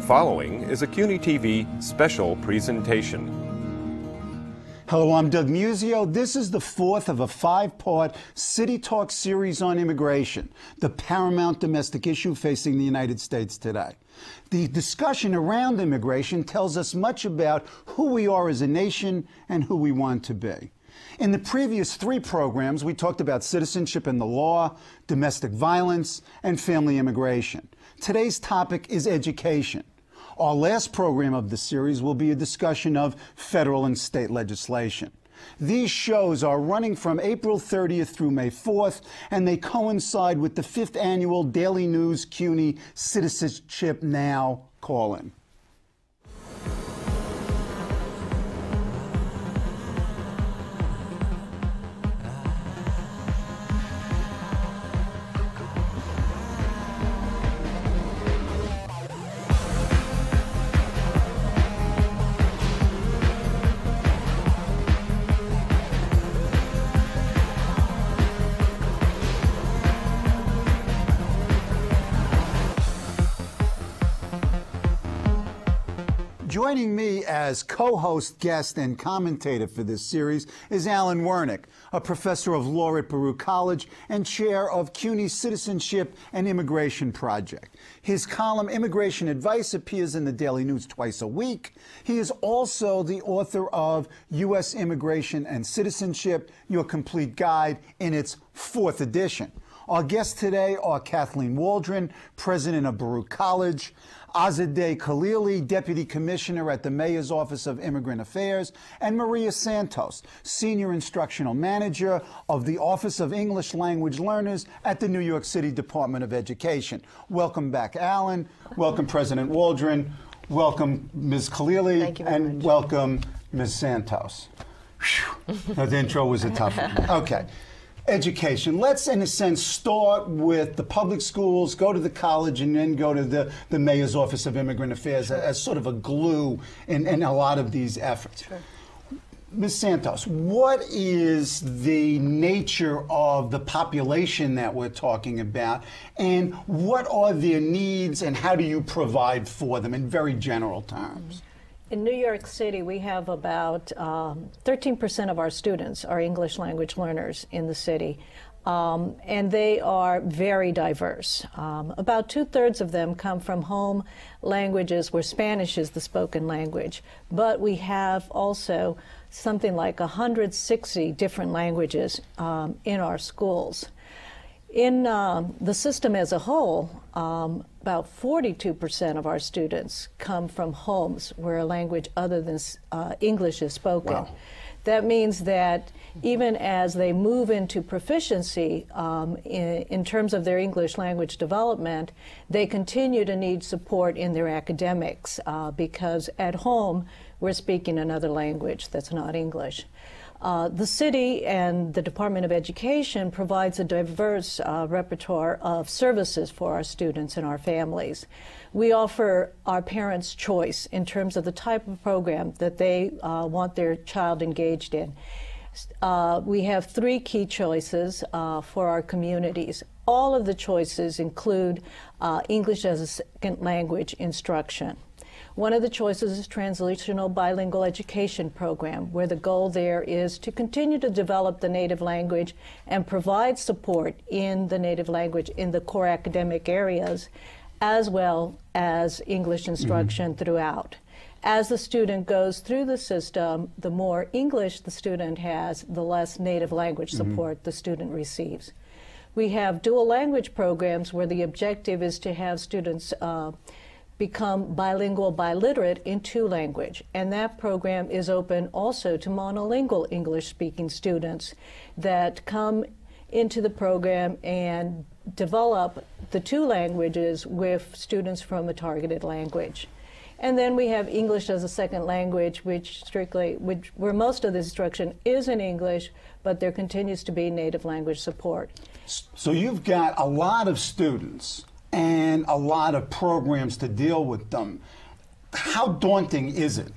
following is a CUNY TV special presentation. Hello, I'm Doug Muzzio. This is the fourth of a five-part City Talk series on immigration, the paramount domestic issue facing the United States today. The discussion around immigration tells us much about who we are as a nation and who we want to be. In the previous three programs, we talked about citizenship and the law, domestic violence, and family immigration. Today's topic is education. Our last program of the series will be a discussion of federal and state legislation. These shows are running from April 30th through May 4th, and they coincide with the 5th annual Daily News CUNY Citizenship Now call-in. Joining me as co-host, guest, and commentator for this series is Alan Wernick, a professor of law at Baruch College and chair of CUNY's Citizenship and Immigration Project. His column, Immigration Advice, appears in the Daily News twice a week. He is also the author of U.S. Immigration and Citizenship, Your Complete Guide, in its 4th edition. Our guests today are Kathleen Waldron, president of Baruch College, Azadeh Khalili, Deputy Commissioner at the Mayor's Office of Immigrant Affairs, and Maria Santos, Senior Instructional Manager of the Office of English Language Learners at the New York City Department of Education. Welcome back, Alan. Welcome, President Waldron. Welcome, Ms. Khalili. Thank you very much. Welcome, Ms. Santos. Whew. That intro was a tough one. Okay. Education. Let's, in a sense, start with the public schools, go to the college, and then go to the Mayor's Office of Immigrant Affairs as sort of a glue in a lot of these efforts. Sure. Ms. Santos, what is the nature of the population that we're talking about, and what are their needs, and how do you provide for them in very general terms? In New York City, we have about 13% of our students are English language learners in the city, and they are very diverse. About 2/3 of them come from home languages where Spanish is the spoken language, but we have also something like 160 different languages in our schools. In the system as a whole, about 42% of our students come from homes where a language other than English is spoken. Wow. That means that even as they move into proficiency in terms of their English language development, they continue to need support in their academics because at home we're speaking another language that's not English. The city and the Department of Education provides a diverse repertoire of services for our students and our families. We offer our parents choice in terms of the type of program that they want their child engaged in. We have 3 key choices for our communities. All of the choices include English as a second language instruction. One of the choices is translational bilingual education program, where the goal there is to continue to develop the native language and provide support in the native language in the core academic areas, as well as English instruction throughout. As the student goes through the system, the more English the student has, the less native language support the student receives. We have dual language programs where the objective is to have students become bilingual, biliterate in 2 language. And that program is open also to monolingual English-speaking students that come into the program and develop the 2 languages with students from a targeted language. And then we have English as a second language, where most of the instruction is in English, but there continues to be native language support. So you've got a lot of students and a lot of programs to deal with them. How daunting is it?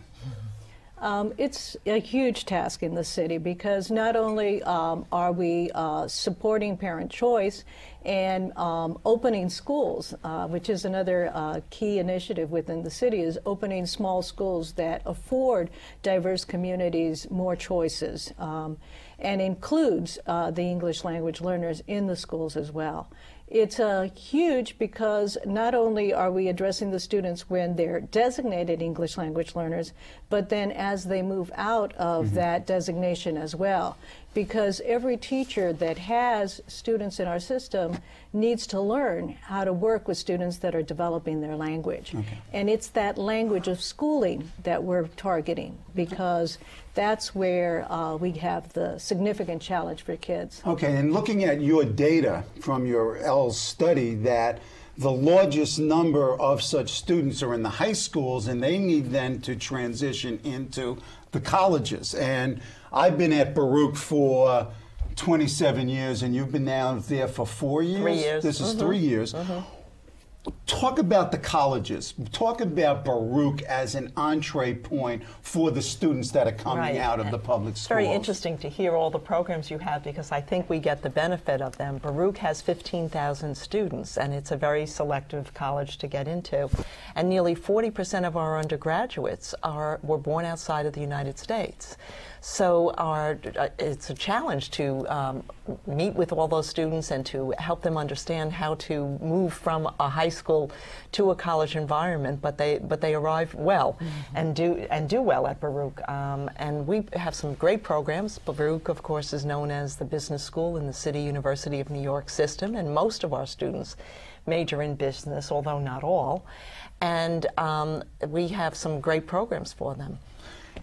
It's a huge task in the city because not only are we supporting parent choice and opening schools, which is another key initiative within the city, is opening small schools that afford diverse communities more choices and includes the English language learners in the schools as well. It's huge because not only are we addressing the students when they're designated English language learners, but then as they move out of that designation as well. Because every teacher that has students in our system needs to learn how to work with students that are developing their language. And it's that language of schooling that we're targeting because that's where we have the significant challenge for kids. Okay, and looking at your data from your ELS study, that the largest number of such students are in the high schools, and they need then to transition into the colleges. And I've been at Baruch for 27 years, and you've been now there for 4 years? 3 years. This is 3 years. Talk about the colleges. Talk about Baruch as an entree point for the students that are coming out of the public schools. It's very interesting to hear all the programs you have because I think we get the benefit of them. Baruch has 15,000 students, and it's a very selective college to get into. And nearly 40% of our undergraduates were born outside of the United States. So it's a challenge to meet with all those students and to help them understand how to move from a high school to a college environment. But they arrive well and do well at Baruch. And we have some great programs. Baruch, of course, is known as the business school in the City University of New York system, and most of our students major in business, although not all. And we have some great programs for them.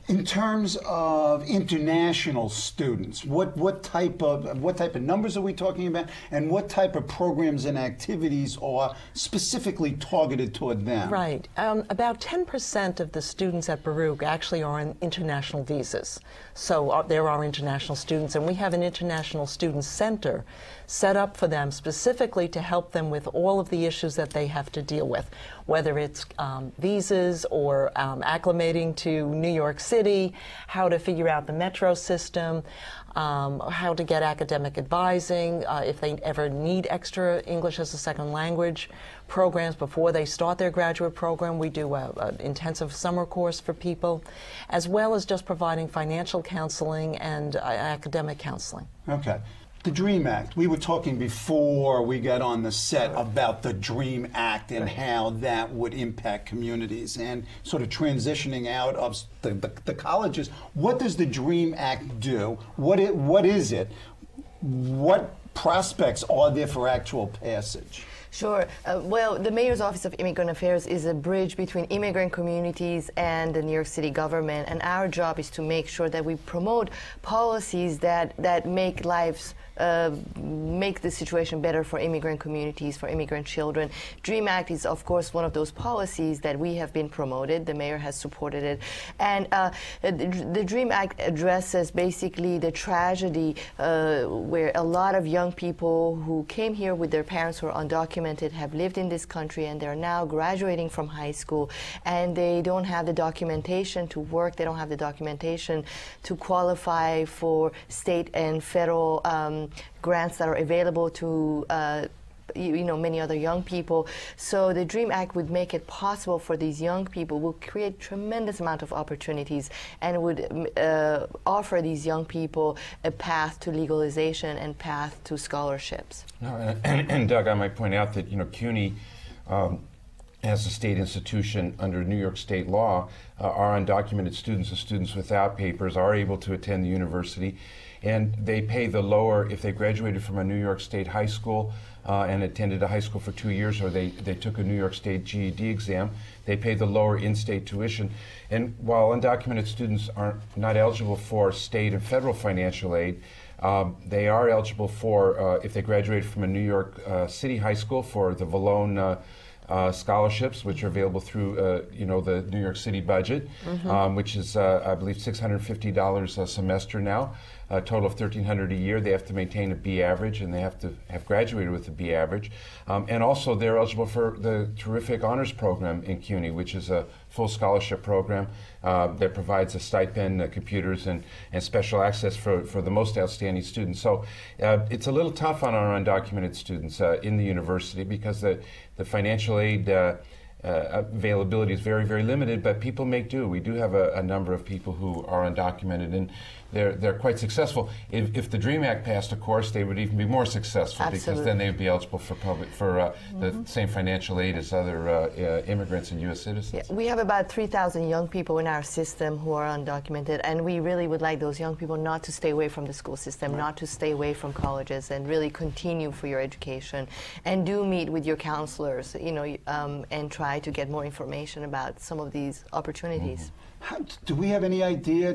In terms of international students, what type of numbers are we talking about, and what type of programs and activities are specifically targeted toward them? Right. About 10% of the students at Baruch actually are on international visas. So there are international students, and we have an international student center set up for them specifically to help them with all of the issues that they have to deal with, whether it's visas or acclimating to New York City, how to figure out the metro system, how to get academic advising, if they ever need extra English as a second language programs before they start their graduate program. We do an intensive summer course for people, as well as just providing financial counseling and academic counseling. Okay. The DREAM Act. We were talking before we got on the set about the DREAM Act and how that would impact communities and sort of transitioning out of the colleges. What does the DREAM Act do? What is it? What prospects are there for actual passage? Sure. Well, the Mayor's Office of Immigrant Affairs is a bridge between immigrant communities and the New York City government, and our job is to make sure that we promote policies that make lives make the situation better for immigrant communities, for immigrant children. DREAM Act is, of course, one of those policies that we have been promoted. The mayor has supported it. And the DREAM Act addresses basically the tragedy where a lot of young people who came here with their parents who are undocumented have lived in this country, and they're now graduating from high school, and they don't have the documentation to work. They don't have the documentation to qualify for state and federal grants that are available to many other young people. So the DREAM Act would make it possible for these young people, will create tremendous amount of opportunities, and would offer these young people a path to legalization and path to scholarships. No, and Doug, I might point out that CUNY, as a state institution under New York state law, our undocumented students and students without papers are able to attend the university, and they pay the lower, if they graduated from a New York State high school and attended a high school for 2 years, or they took a New York State GED exam, they pay the lower in-state tuition. And while undocumented students are not eligible for state and federal financial aid, they are eligible for, if they graduated from a New York City high school, for the Vallone scholarships, which are available through the New York City budget, which is I believe $650 a semester now, a total of $1,300 a year. They have to maintain a B average, and they have to have graduated with a B average. And also they're eligible for the terrific honors program in CUNY, which is a full scholarship program that provides a stipend, computers, and special access for the most outstanding students. So it's a little tough on our undocumented students in the university because the financial aid availability is very, very limited, but people make do. We do have a number of people who are undocumented, and they're quite successful. If the DREAM Act passed, of course, they would even be more successful. Absolutely. Because then they would be eligible for the same financial aid as other immigrants and U.S. citizens. Yeah, we have about 3,000 young people in our system who are undocumented, and we really would like those young people not to stay away from the school system, not to stay away from colleges, and really continue for your education. And do meet with your counselors, you know, and try to get more information about some of these opportunities. Do we have any idea,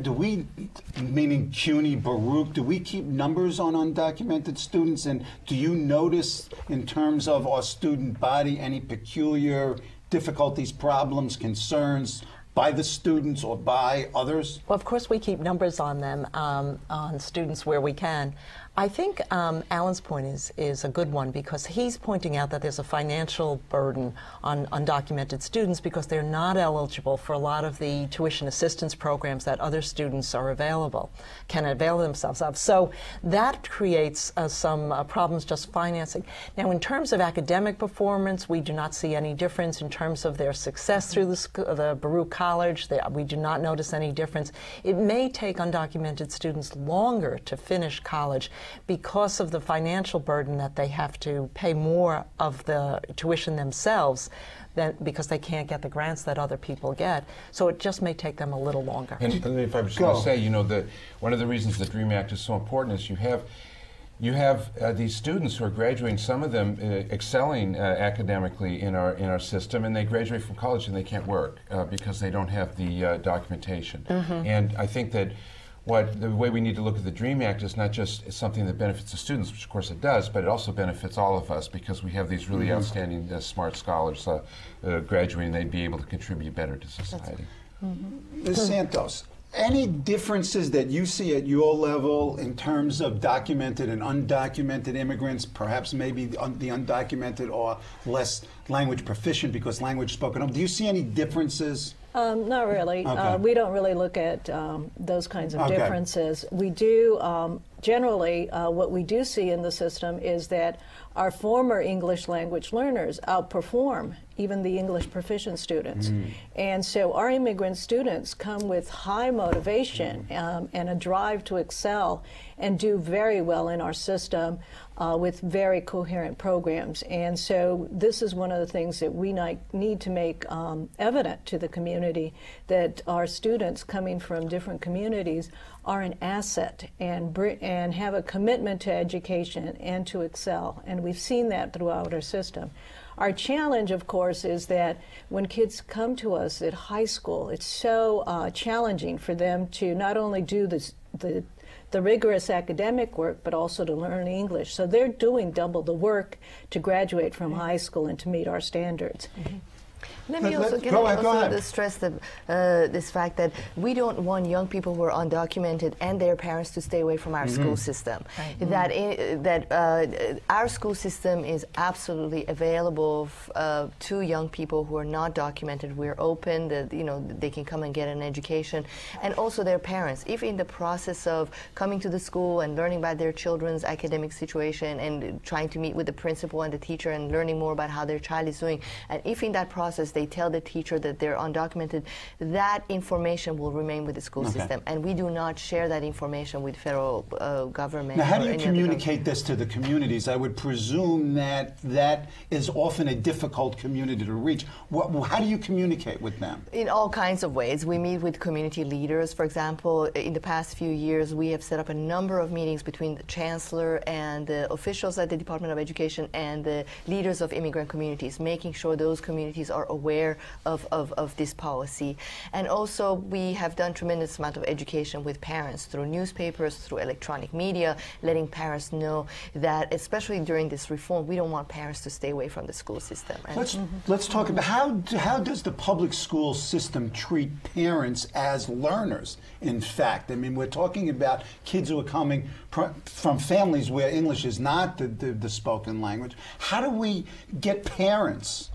meaning CUNY, Baruch, do we keep numbers on undocumented students? And do you notice, in terms of our student body, any peculiar difficulties, problems, concerns by the students or by others? Well, of course, we keep numbers on them, on students where we can. I think Alan's point is a good one, because he's pointing out that there's a financial burden on undocumented students because they're not eligible for a lot of the tuition assistance programs that other students can avail themselves of. So that creates some problems just financing. Now, in terms of academic performance, we do not see any difference in terms of their success through the Baruch College. We do not notice any difference. It may take undocumented students longer to finish college because of the financial burden that they have to pay more of the tuition themselves because they can't get the grants that other people get. So it just may take them a little longer. And if I was going to say, you know, one of the reasons the DREAM Act is so important is you have these students who are graduating, some of them excelling academically in our system, and they graduate from college and they can't work because they don't have the documentation. And I think that the way we need to look at the DREAM Act is not just something that benefits the students, which of course it does, but it also benefits all of us because we have these really outstanding smart scholars graduating. They'd be able to contribute better to society. Ms. Santos, any differences that you see at your level in terms of documented and undocumented immigrants? Perhaps maybe the undocumented are less language proficient because language spoken. Do you see any differences? Not really. Okay. We don't really look at those kinds of differences. We do, generally, what we do see in the system is that our former English language learners outperform even the English proficient students. And so our immigrant students come with high motivation and a drive to excel and do very well in our system with very coherent programs. And so this is one of the things that we need to make evident to the community, that our students coming from different communities are an asset and have a commitment to education and to excel. And we've seen that throughout our system. Our challenge, of course, is that when kids come to us at high school, it's so challenging for them to not only do the rigorous academic work, but also to learn English. So they're doing double the work to graduate from high school and to meet our standards. Let me also stress this fact that we don't want young people who are undocumented and their parents to stay away from our school system. That our school system is absolutely available to young people who are not documented. We're open that they can come and get an education, and also their parents. If in the process of coming to the school and learning about their children's academic situation and trying to meet with the principal and the teacher and learning more about how their child is doing, and if in that process they tell the teacher that they're undocumented, that information will remain with the school system, and we do not share that information with federal government. Now, how do you communicate this to the communities? I would presume that that is often a difficult community to reach. How do you communicate with them? In all kinds of ways. We meet with community leaders. For example, in the past few years, we have set up a number of meetings between the chancellor and the officials at the Department of Education and the leaders of immigrant communities, making sure those communities are aware of this policy. And also, we have done tremendous amount of education with parents through newspapers, through electronic media, letting parents know that, especially during this reform, we don't want parents to stay away from the school system. Let's talk about how does the public school system treat parents as learners, in fact? I mean, we're talking about kids who are coming from families where English is not the spoken language. How do we get parents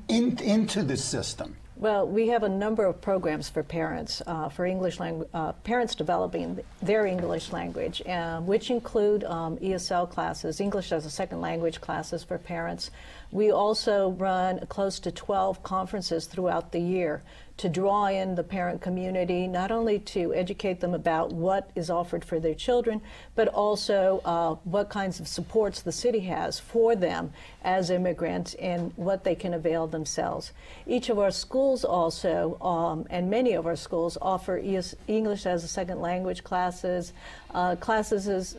into the system? Well, we have a number of programs for parents, for English language, parents developing their English language, which include ESL classes, English as a second language classes for parents. We also run close to 12 conferences throughout the year to draw in the parent community, not only to educate them about what is offered for their children, but also what kinds of supports the city has for them as immigrants and what they can avail themselves. Each of our schools also, and many of our schools, offer English as a second language classes, classes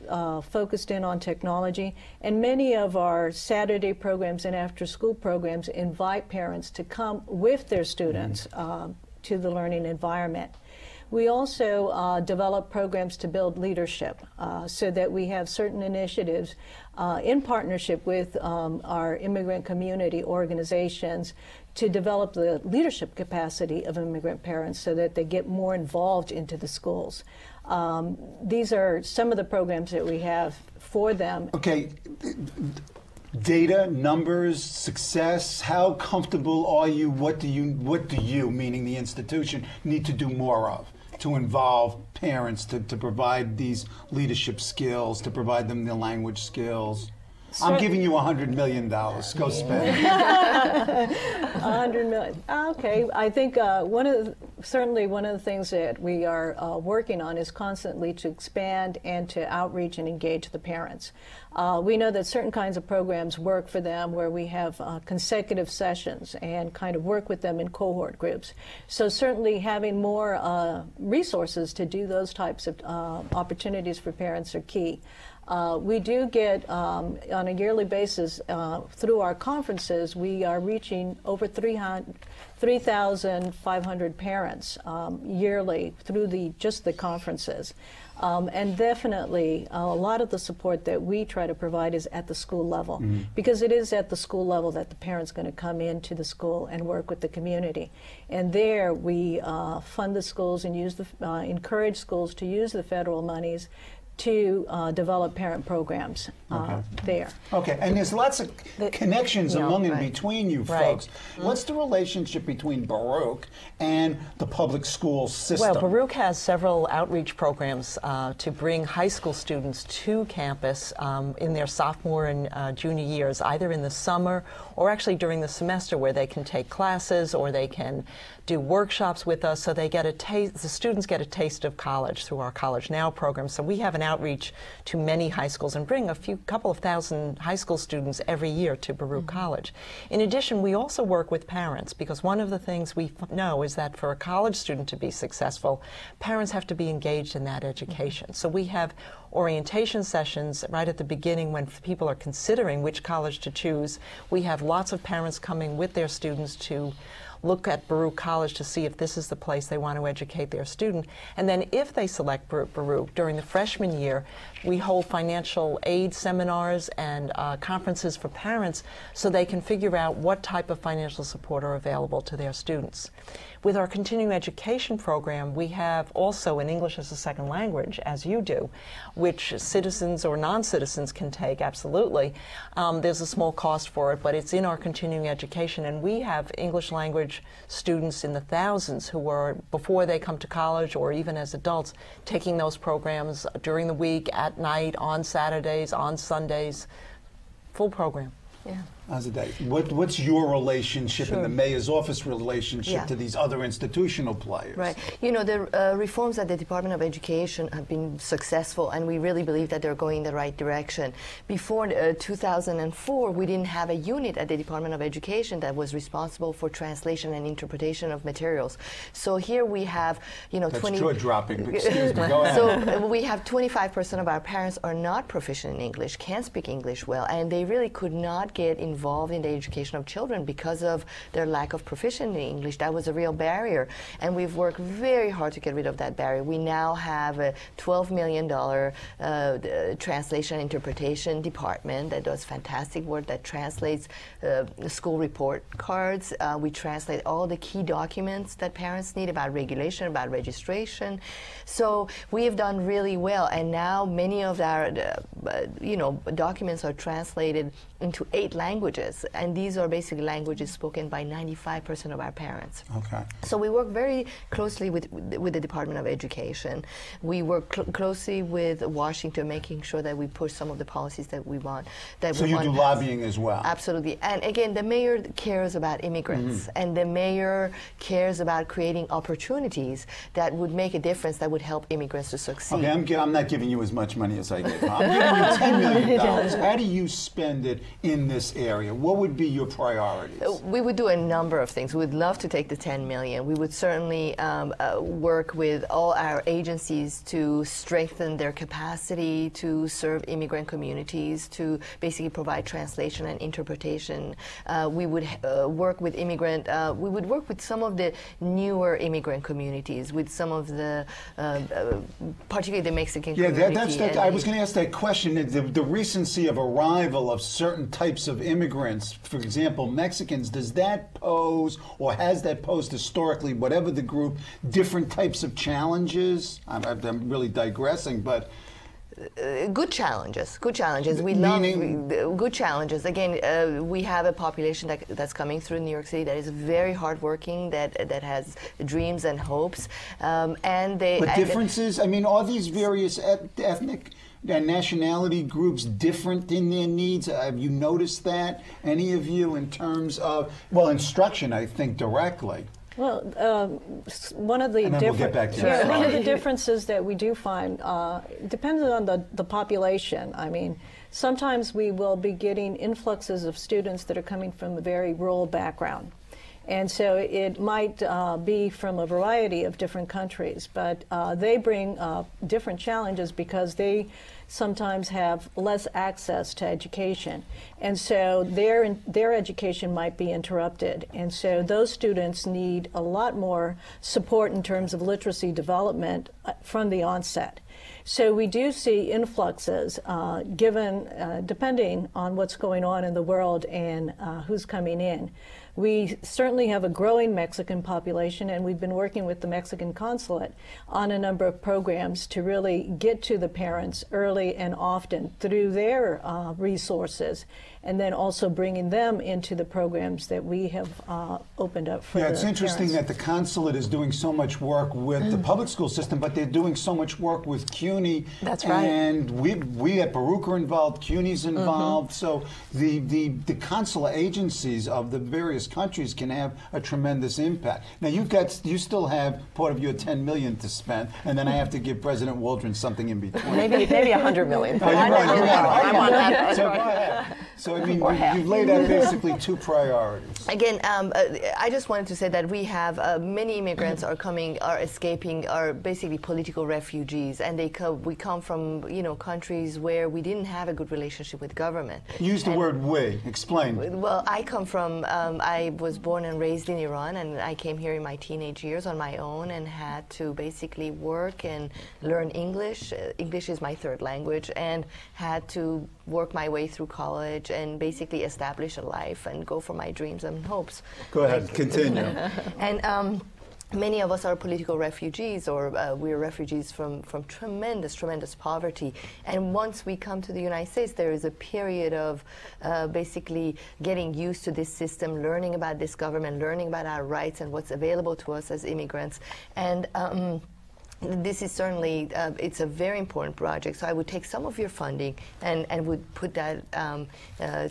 focused in on technology, and many of our Saturday programs and after-school programs invite parents to come with their students to the learning environment. We also develop programs to build leadership so that we have certain initiatives in partnership with our immigrant community organizations to develop the leadership capacity of immigrant parents so that they get more involved into the schools. These are some of the programs that we have for them. Okay. Data, numbers, success, how comfortable are you? What do you, meaning the institution, need to do more of to involve parents, to provide these leadership skills, to provide them the language skills? I'm giving you $100 million. Go spend it. $100 million. Okay, I think certainly one of the things that we are working on is constantly to expand and to outreach and engage the parents. We know that certain kinds of programs work for them where we have consecutive sessions and kind of work with them in cohort groups. So certainly having more resources to do those types of opportunities for parents are key. We do get, on a yearly basis, through our conferences, we are reaching over 3,500 parents yearly through just the conferences. And definitely, a lot of the support that we try to provide is at the school level, because it is at the school level that the parent's going to come into the school and work with the community. And there, we fund the schools and encourage schools to use the federal monies to develop parent programs there. Okay, and there's lots of connections among and between you folks. What's the relationship between Baruch and the public school system? Well, Baruch has several outreach programs to bring high school students to campus in their sophomore and junior years, either in the summer or actually during the semester, where they can take classes or they can do workshops with us, so they get the students get a taste of college through our College Now program. So we have an outreach to many high schools and bring couple of thousand high school students every year to Baruch College. In addition, we also work with parents, because one of the things we know is that for a college student to be successful, parents have to be engaged in that education. So we have orientation sessions right at the beginning when people are considering which college to choose. We have lots of parents coming with their students to look at Baruch College to see if this is the place they want to educate their student. And then if they select Baruch, during the freshman year, we hold financial aid seminars and conferences for parents so they can figure out what type of financial support are available to their students. With our continuing education program, we have also an English as a second language, as you do, which citizens or non-citizens can take, absolutely. There's a small cost for it, but it's in our continuing education, and we have English language students in the thousands who are, before they come to college or even as adults, taking those programs during the week, at night, on Saturdays, on Sundays, full program. Yeah. Azadeh, what's your relationship and the mayor's office relationship to these other institutional players? Right. You know, the reforms at the Department of Education have been successful, and we really believe that they're going in the right direction. Before 2004, we didn't have a unit at the Department of Education that was responsible for translation and interpretation of materials. So here we have, you know, That's jaw-dropping. Excuse me. Go ahead. So we have 25% of our parents are not proficient in English, can't speak English well, and they really could not get involved in the education of children because of their lack of proficiency in English. That was a real barrier, and we've worked very hard to get rid of that barrier. We now have a $12 million translation and interpretation department that does fantastic work, that translates school report cards. We translate all the key documents that parents need about regulation, about registration. So we have done really well, and now many of our you know, documents are translated into 8 languages. languages, and these are basically languages spoken by 95% of our parents. Okay. So we work very closely with the Department of Education. We work closely with Washington, making sure that we push some of the policies that we want. So you do lobbying as well? Absolutely. And again, the mayor cares about immigrants, and the mayor cares about creating opportunities that would make a difference, that would help immigrants to succeed. Okay, I'm not giving you as much money as I gave. I'm giving you $10 million. How do you spend it in this area? What would be your priorities? We would do a number of things. We would love to take the $10 million. We would certainly work with all our agencies to strengthen their capacity to serve immigrant communities, to basically provide translation and interpretation. We would work with we would work with some of the newer immigrant communities, with some of the, particularly the Mexican community. I was going to ask that question. The recency of arrival of certain types of immigrants, for example, Mexicans, does that pose, or has that posed historically, whatever the group, different types of challenges? I'm really digressing, but... Good challenges. Good challenges. We love good challenges. Again, we have a population that's coming through New York City that is very hardworking, that has dreams and hopes, and they. But differences. I mean, are these various ethnic and nationality groups different in their needs? Have you noticed that? Any of you, in terms of instruction? I think directly. Well, one of the differences that we do find depends on the population. I mean, sometimes we will be getting influxes of students that are coming from a very rural background. And so it might be from a variety of different countries, but they bring different challenges because they sometimes have less access to education. And so their education might be interrupted. And so those students need a lot more support in terms of literacy development from the onset. So we do see influxes depending on what's going on in the world and who's coming in. We certainly have a growing Mexican population, and we've been working with the Mexican consulate on a number of programs to really get to the parents early and often through their resources, and then also bringing them into the programs that we have opened up for it's interesting that the consulate is doing so much work with the public school system, but they're doing so much work with CUNY. That's right. And we at Baruch are involved, CUNY's involved, so the consular agencies of the various countries can have a tremendous impact. Now you still have part of your $10 million to spend, and then I have to give President Waldron something in between. Maybe $100 million. I'm on that. So go ahead. So I mean, you've laid out basically two priorities. Again, I just wanted to say that we have many immigrants are escaping, are basically political refugees, and we come from countries where we didn't have a good relationship with government. Use the word we. Explain. Well, I come from. I was born and raised in Iran, and I came here in my teenage years on my own and had to basically work and learn English. English is my third language, and had to work my way through college and basically establish a life and go for my dreams and hopes. Go ahead, continue. And many of us are political refugees, or we're refugees from tremendous poverty. And once we come to the United States, there is a period of basically getting used to this system, learning about this government, learning about our rights and what's available to us as immigrants. And this is certainly, it's a very important project, so I would take some of your funding and would put that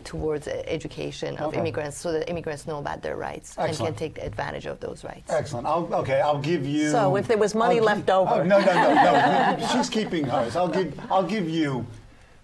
towards education of immigrants, so that immigrants know about their rights and can take advantage of those rights. Excellent. I'll give you... So if there was money left over... Oh, no. She's keeping hers. I'll give you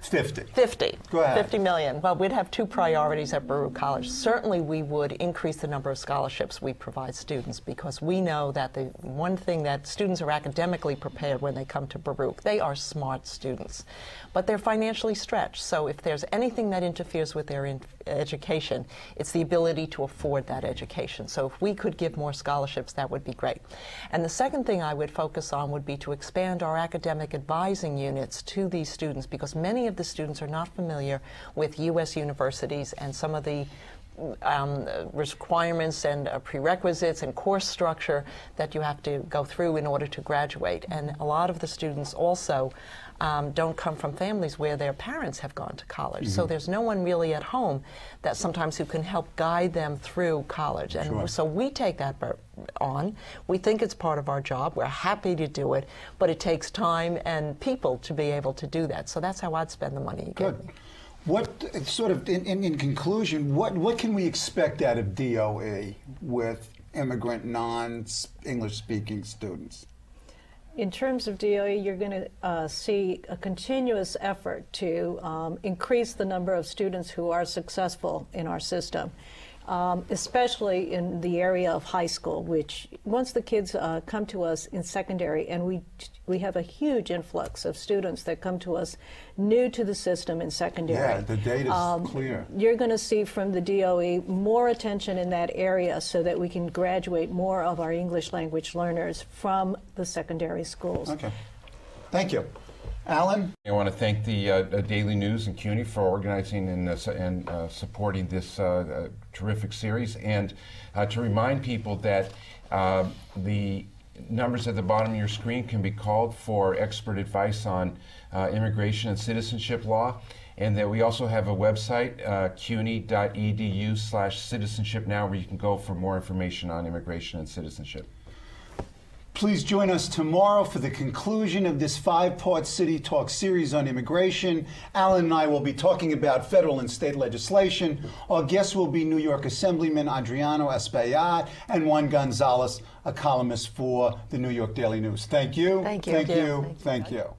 50. 50. Go ahead. 50 million. Well, we'd have two priorities at Baruch College. Certainly, we would increase the number of scholarships we provide students, because we know that the one thing that students are academically prepared when they come to Baruch. They are smart students, but they're financially stretched. So if there's anything that interferes with their education, it's the ability to afford that education. So if we could give more scholarships, that would be great. And the second thing I would focus on would be to expand our academic advising units to these students, because many of the students are not familiar with U.S. universities and some of the requirements and prerequisites and course structure that you have to go through in order to graduate. And a lot of the students also don't come from families where their parents have gone to college. So there's no one really at home that sometimes who can help guide them through college. And so we take that on. We think it's part of our job. We're happy to do it, but it takes time and people to be able to do that. So that's how I'd spend the money. Good. What sort of, in conclusion, what can we expect out of DOE with immigrant, non-English speaking students? In terms of DOE, you're going to see a continuous effort to increase the number of students who are successful in our system, especially in the area of high school, which once the kids come to us in secondary, and we have a huge influx of students that come to us new to the system in secondary. Yeah, the data's clear. You're going to see from the DOE more attention in that area so that we can graduate more of our English language learners from the secondary schools. Okay. Thank you. Alan? I want to thank the Daily News and CUNY for organizing and supporting this terrific series, and to remind people that the numbers at the bottom of your screen can be called for expert advice on immigration and citizenship law, and that we also have a website, cuny.edu/citizenship now, where you can go for more information on immigration and citizenship. Please join us tomorrow for the conclusion of this 5-part City Talk series on immigration. Alan and I will be talking about federal and state legislation. Our guests will be New York Assemblyman Adriano Espaillat and Juan Gonzalez, a columnist for the New York Daily News. Thank you. Thank you. Thank you. Thank you.